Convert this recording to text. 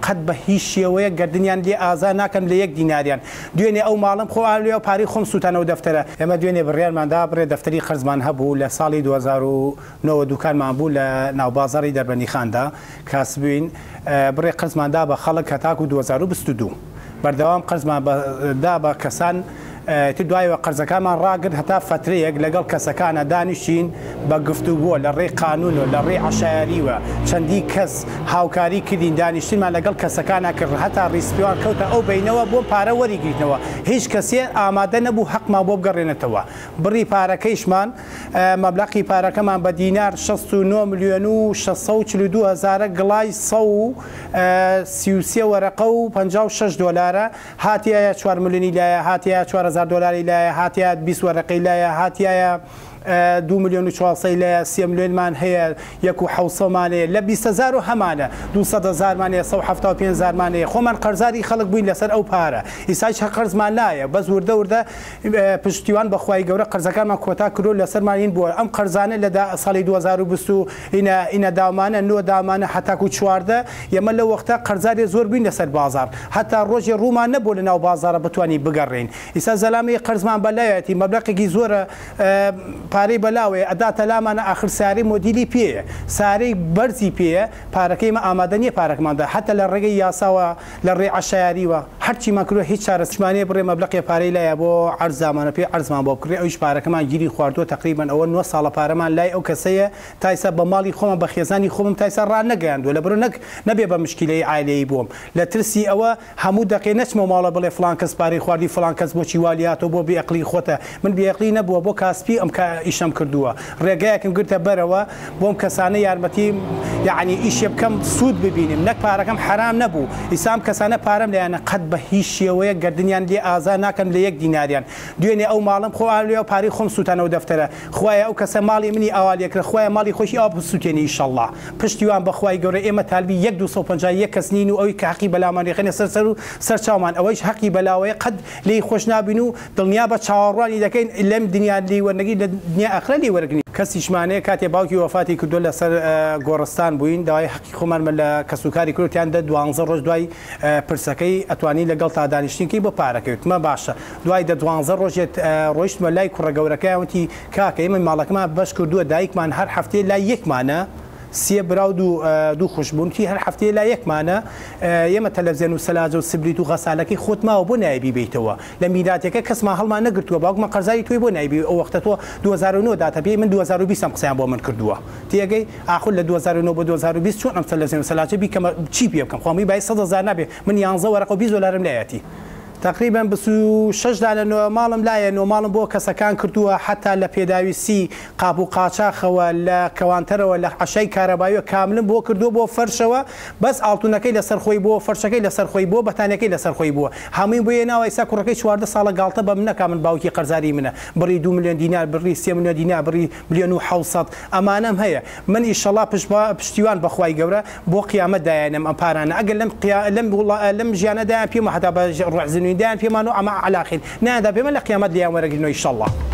قەت بە هیچ شێوەیە گردنیان لێ ئازا ناکەم لە 1 دیناریان دوێنێ ئەو ماڵم خۆ لێ پاری خۆم سووتانەوە دەفتەرە ئێمە دوێنێ بڕیارماندا بڕێ دەفتەری قەرزمان هەبوو لە ساڵی 2009 دوکانمان بوو لە ناوبازاڕی دەربەنی خاندا کاسبووین بڕێ قەرزماندا بە خەڵک کە تاکو 2022 بەردەوام قەرزماندا بە کەسان دوایەوە قەرزەکانمان ڕاگرت هەتا فترەیەک لەگەڵ کەسەکانە دانیشین بە گفتوگۆ لە ڕێی قانون و لە ڕێی عەشایەریوە چەندی کەس هاوکاری کردین دانیشتینمان لەگەڵ کەسەکانە کرد هەتا ڕیسپیوان کەوتە ئەو بینەوە بۆ پارە وەریگرتنەوە هیچ کەسێ ئامادە نەبوو حەقمان بۆ بگەڕێنێتەوە بڕی پارەکەیشمان مەبلەغی پارەکەمان بە دینار 69 ملیۆن و 642 هەزارە گڵای 133 وەرەقە و 56 دۆلارە هاتیایە 4 ملیۆنی لایە هاتیە 4,000 دلاری لایە هاتیە 20 وەرەقەی لایە هاتیایە 2 ملیۆن و 400 لایە 3 ملیۆنمان هەیە 1,700مانەیە لە 20,000 هەمانە 200,000مانەیە 175,000مانەیە خۆمان قەرزاری خەڵک بووین لەسەر ئەو پارە ئیساش قەرزمان لایە بەس وردە پشتیوان بەخوای گەورە قەرزەکانمان کۆتا کردو لەسەرمانین بووە ئەم قەرزانە لە ساڵی 2020 ئینە داوامانە نۆ دامانە هەتاکو چواردە ئێمە لە وەختە قەرزاری زۆر بووین لەسەر بازار هەتا ڕۆژی ڕوومان نەبوو لە ناو بازارە بتوانین بگەڕێین ئیسا زەلامەی قەرزمان بەلایەتی مەبلەغێکی زۆرە پارەی بەلاوێ ئەداتە لامانە ئاخر ساری مۆدیلی پێیە سارەی بەرزی پێیە پارەکەیمە ئامادە نییە پارەکەماندا حتا لە ڕێگەی یاساوە لە ڕێ عەشایەریوە هەرچیمان کردووە هیچ چارەسمانەیە بڕێ مەبلەغی پارەی لایە بۆ عەرزامانە پێ عەرزمان بۆ بکڕێ ئەویش پارەکەمان گیری خواردووە تقریبا ئەوە 9 ساڵە پارەمان لای ئەو کەسەیە تایسە بە ماڵی خۆمە بە خێزانی خۆمم تایسە ڕان نەگەیاندووە لە بڕ نەبێ بە مشکلەی عایلەیی بۆم لە ترسی ئەوە هەموو دەقێ نەچمە ماڵە بڵێ فڵان کەس پارەی خواردی فڵان کەس بۆچی والیاتەوە بۆ بێعقلی خۆتە من بێعقلی نەبووە بۆ کاسپی ئەم ئیشەم کردووە ڕێگایەکم گرتە بەرەوە بۆم کەسانە یارمەتی یعنی ئیشێ بکەم سوود ببینیم نەک پارەکەم حرام نەبوو ئیسام کەسانە پارەم لایەنە قەت بە هیچ شێوەیە گردنیان لێ ئازا ناکەم لە 1 دیناریان دوێنێ ئەو ماڵم خۆ لێ پاری خۆم سووتانەوە دەفتەرە خوایە ئەو کەسە ماڵی منی ئاوالیەکرە خوایە ماڵی خۆشی ئاو بسووتێنی ئینشەڵڵا پشتیوان بەخوای گەورە ئێمە تالبی 1,251 کەس نین و ئەوی کە حەقی بەلامان ڕێخێنە سەر و سەر چاومان ئەوەیش حەقی بەلاوەیە قەت لێی خۆش نابین و دڵنیا بە چاوەڕوانی دەکەین لەم دنیا لێ وەرنەگی لە دنیا ئاخرە لێ وەرگنی کەسیشمانەیە کاتێ باوکی وەفاتی کردو لەسەر گۆڕستان بووین داوای حەقی خۆمان لە کەسوکاری کردیاندا 12 ڕۆژ دوای پرسەکەی ئەتوانی لەگەڵ تا دانیشتنیکی بۆ پارەکەوتمە باشە دوای 12 ڕۆژێت ڕۆیشتمە لای کوڕە گەورەکەیوتی کاکە ئێمە ماڵەکەمان بەش کردووە دایکمان هەر هەفتەیە لای یەکمانە سێ براو دوو خوشببوونی هەر هەفتەیە لا یەکمانە ئێمە تەلەڤیزیۆن و سەلاجە و سبریت و غەسالەکەی خۆتماوە بۆ نایبی بیتەوە لە میلاتەکە کەسمان هەڵمان نەگرتووە باوکمە قەرزاری توی بۆ نایبی ئەو وەختە تۆ 2009 داتە پێی من 2020 قسەیان بۆ من کردووە تێگەی ئاخول لە 2009 بۆ 2020 چۆن ئەم تەلەڤیزیۆن و سەلاجە بیکەمە چی پێ بکەم خۆمی بای 100,000 نابێ من 11 وەرەقە و 20 دۆلارم لایەتی تقریبا 26 لە نۆماڵم لایە نۆماڵم بۆ کەسەکان کردووە حتا لە پێداویستی قاپ و قاچاخەوە لە کەوانتەرەوە لە عەشای کارەباییوە کاملم بۆ کردو بۆ فەرشەوە بەس ئاڵتونەکەی لەسەر خۆی بۆ فەرشەکەی لەسەر خۆی بۆ بەتانەکەی لەسەر خۆی بووە هەمووی بۆیە ناوە ئێستا کوڕەکەی 14 ساڵە گاڵتە بە منەکە من باوکی قەرزاری منە بڕی 2 ملیۆن دینار بڕی 3 ملیۆن دینار بڕی 1,700,000 ئەمانەم هەیە من ئینشەڵڵا پشتیوان بەخوای گەورە بۆ قیامەت دایانم ئەم پارانە ئەگەر لەم ژیانەدایان پێم هەتا بە ڕوحزنویدایان پێمان و ئەمە على خير نادا بما لقيامات اليوم ورجلنا ان شاء الله.